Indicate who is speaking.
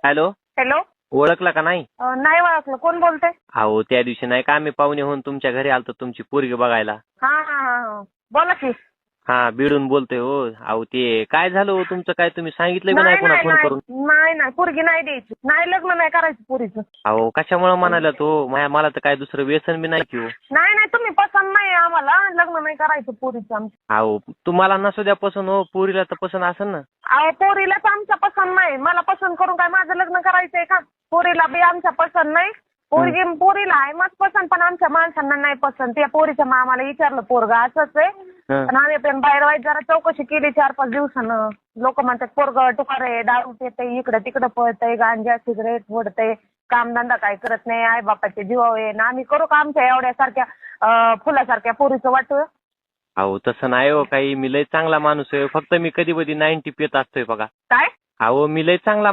Speaker 1: Hello,
Speaker 2: hello.
Speaker 1: ओळखला का नाही?
Speaker 2: नाही ओळखलं. कोण बोलतंय?
Speaker 1: अहो त्या दिवशी नाही का आम्ही पाहुणे होऊन तुमच्या घरी आलतो तुमची पोरगी बघायला.
Speaker 2: हा हा हा हा. बोला की.
Speaker 1: हा, बीडून बोलतोय हो. अहो ते काय झालं हो तुमचं, काय तुम्ही सांगितलं बी नाही
Speaker 2: नाही
Speaker 1: पुन्हा
Speaker 2: नाही
Speaker 1: फोन करून?
Speaker 2: नाही नाही पोरगी नाही द्यायची. नाही, लग्न नाही करायचं पोरीचं.
Speaker 1: अहो कशामुळे म्हणाला तो? मला तर काय दुसरं व्यसन बी नाही की हो.
Speaker 2: नाही नाही, तुम्ही पसंत नाही आम्हाला. लग्न नाही करायचं पोरीचं आमच्या.
Speaker 1: अहो तुम्हाला नसू द्या पसंत हो, पोरीला तर पसंत असेल ना.
Speaker 2: अहो पोरीलाच आमच्या पसंत नाही. मला पसंत करून काय माझं लग्न करायचंय का? पोरीला बी आमच्या पसंत नाही. पोरीला आहे मग पसंत, पण आमच्या माणसांना नाही पसंत. त्या पोरीच्या मामाला विचारलं पोरगा असंच आहे.
Speaker 1: हं.
Speaker 2: पण आम्ही पण बाहेर वाईट जरा चौकशी केली 4-5 दिवसानं. लोक म्हणतात पोरग टुकार आहे, दारू पितंय, इकडं तिकडं पळतंय, गांजा सिगरेट फोडतंय, कामधंदा काय करत नाही, आई बापाचे जीवावर आहे ना. आम्ही करू का आमच्या एवढ्यासारख्या फुलासारख्या पोरीचं वाटू?
Speaker 1: अहो तसं नाही हो काही, मी लय चांगला माणूस आहे. फक्त मी कधी कधी 90 पित असतोय बघा.
Speaker 2: काय?
Speaker 1: अहो मी लय चांगला